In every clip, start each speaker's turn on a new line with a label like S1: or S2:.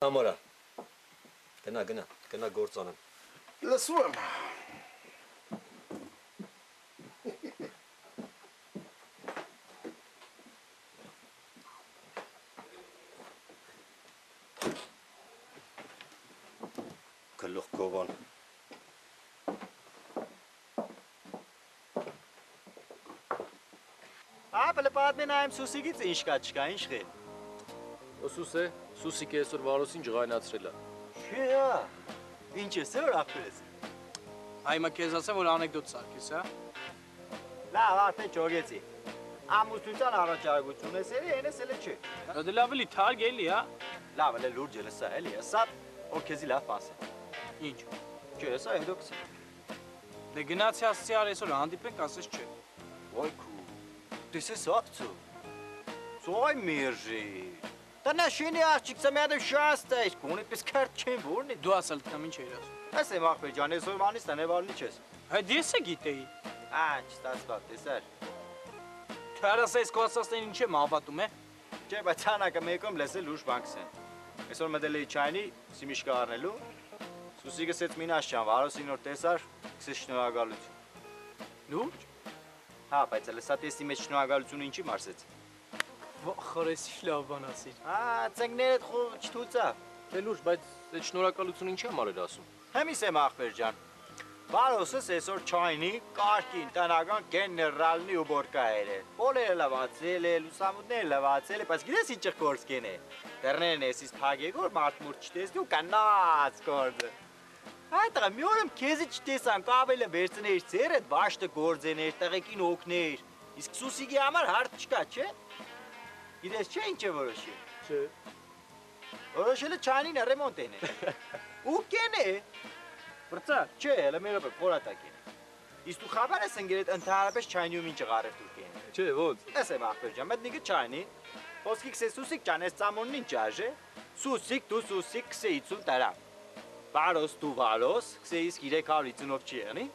S1: Ամորա, գնա գործ անեմ։
S2: Լսում եմ։
S1: Գլուխ գովան։
S3: Ապելը պատմենայեմ Սուսիկից ինչ կա չկա, ինչ խի։
S4: Սուս է, Սուսիկը այսօր Վարոսին ջղայնացրել է։
S3: Չէ, ինչ ես որ ապրես։
S5: Այմա քեզ ասեմ որ անեկդոտ սարքես, հա։
S3: Լավ, արդեն ճոգեցի։ Ամուսնության առաջարկություն ես էլի, այնես էլի չէ։
S5: Դա դե լավ էլի թարգ էլի, հա։
S3: Լավ էլի լուրջ էլի սա էլի, սա որ քեզի լավ բաս է։
S5: Ինչ։
S3: Չէ, սա հետո կսի։
S5: Դե գնացի ասցի արի այսօր հանդիպենք, ասես չէ։
S3: Ոյ քու։ Դեսես ապցու։ Սոյ միրժի։ Դա նաշինի աղջիկ սամյադը շաստ է, կունի պես քարտ չեն որնի։
S5: Դու ասել կամ ինչ էիր ասում։
S3: Ես եմ ախպեր ջան, այսօր մանից տանևալնի չես։
S5: Այդ ես է գիտեի։
S3: Չստացված, տեսար։
S5: Թարաս այս կասածներին ինչ եմ հավատում, է։
S3: Չէ, բայց ցանակը մեկում լեսել ուշ բանկսեն։ Այսօր մտել էի չայնի, սիմիշկա առնելու։ Սուսիկը սեց մինաշ ջան, Վարոսին որ տեսար, քսես շնորհակալություն։
S5: Լուրջ։
S3: Հա, բայց էլ սա տեսի մեջ շնորհակալությունը ինչի մարսեց։
S5: Խորեսի լավ բան ասիր։
S3: Ծնկներդ խո չթուցա։
S4: Չէ լուրջ, բայց այդ շնորհակալությունը ինչի համար էր ասում։
S3: Հեմիս եմ ախպեր ջան։ Վարոսս այսօր չայնի, կարգին, տնական գեներալնի ուբորկայեր է։ Պոլերը լավացել է, լուսամուտները լավացել է, բայց գիտես ինչ գործ կեն է։ Դեռներն էսից թագեգոր մարդ-մուրդ չտեսնի ու կանաց գործը։ Այդտեղ մի օրում քեզի չտեսան, կավելը վերցներ ծերդ, վաշտը գործեներ, տղեկին օգներ։ Իսկ Սուսիկի համար հարց չկա, չէ։ Գիտես չէ ինչ է որոշի։
S4: Չէ։
S3: Որոշելը չանին ռեմոնտ են է։ Ու կեն է։
S5: Բրծա։
S3: Չէ, հələ մերոպե փորատակ են։ Իսկ դու խաբար ես ընկերդ ընդհանրապես չայնիում ինչ ղարև դուք են։
S4: Չէ, ոնց։
S3: Ես եմ ախպեր ջան, մտնիկը չայնի։ Ոսկի քսե Սուսիկ ջան, այս ծամոնն ինչ աժե։ Սուսիկ դու Սուսիկ քսե 50 տարա։ Վարոս դու Վարոս, քսե իսկ 350-ով չի եղնի։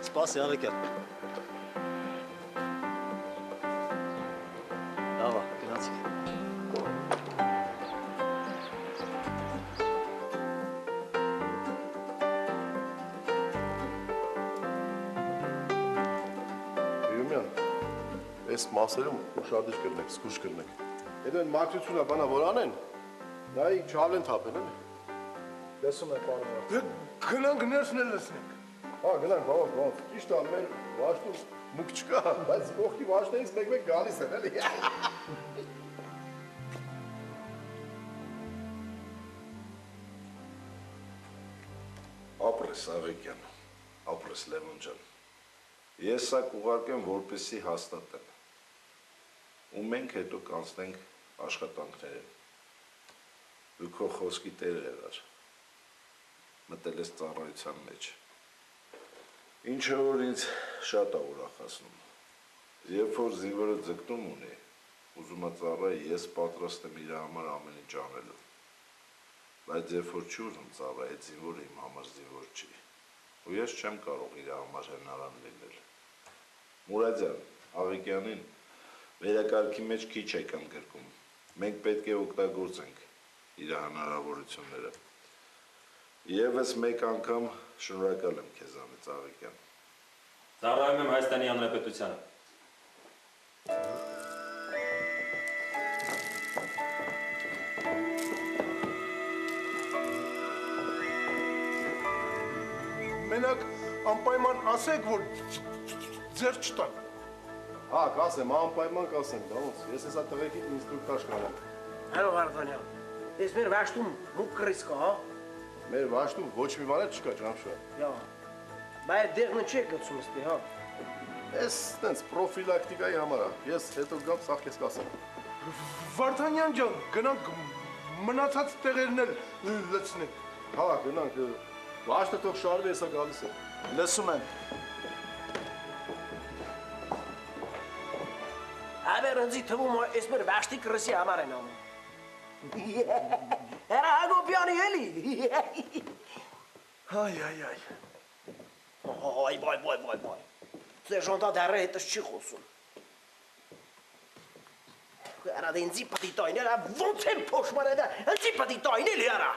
S1: Սպասի աղեկյան։ Լավ, գնացիք։
S2: Հյումյան, այս մասերում ուշադիր կրնեք, զգուշ կրնեք։ Հետո են մակրությունը բանա որ անեն, նայի չավլեն թապեն են։
S6: Լսում եք պարոն։ Գնանք ներսն էլ լսնենք։
S2: Հա, գնանք, բավական, ճիշտ է, մեր վաշտում մուկ չկա, բայց ողքի վաշտներից մեկ-մեկ գալիս են, էլի։
S7: Ապրես Աղեկյան, ապրես Լևոն ջան, ես սա կուղարկեմ որպեսի հաստատեմ, ու մենք հետո կանցնենք աշխատանքներին, դու քո խոսքի տեր եղար, մտել ես ծառայության մեջ, ինչը որ ինձ շատ է ուրախացնում, երբ որ զինվորը ձգտում ունի, ուզում է ծառայի, ես պատրաստ եմ իր համար ամեն ինչ անելու, բայց երբ որ չի ուզում ծառայի, այդ զինվորը իմ համար զինվոր չի, ու ես չեմ կարող իր համար հնարան լինել։ Մուրադյան, Աղեկյանին վերակարգի մեջ քիչ եք ընդգրկում, մենք պետք է օգտագործենք իր հնարավորությունները։ Եվս մեկ անգամ շնորհակալ եմ քեզանից Աղեկյան։
S8: Ծառայում եմ Հայաստանի Հանրապետությանը։
S6: Մենակ անպայման ասեք, որ ձեր չտան։
S2: Հա, կասեմ, անպայման կասեմ, դա ոնց, ես հեսա տղեկի ինստրուկտաժ կանեմ։
S9: Հալո Վարդանյան, ես մեր վաշտում մուկ կրիս կա, հա։
S2: Մեր վաշտում ոչ մի բան չկա, ջանշա։
S9: Յա, բայց դեղնը չի գցում ստի, հա։
S2: Ես տենց պրոֆիլակտիկայի համար է, ես հետո գամ սաղ քեզ կասեմ։
S6: Վարդանյան ջան, գնանք մնացած տեղերն էլ լցնենք։
S2: Հա, գնանք, վաշտը թող շարվի, հեսա գալիս է։
S6: Լսում եմ։
S9: Աբեր ընձի թվում է, ես մեր վաշտի կրսի համար են անում։ Հերա Հակոբյանի էլի։
S2: Այ։
S9: Այ։ Սերժանտա դեռ հետս չի խոսում։ Հերա դե ինձի պտի տայնել, ոնց եմ փոշմանը դա, ինձի պտի տայնել հերա։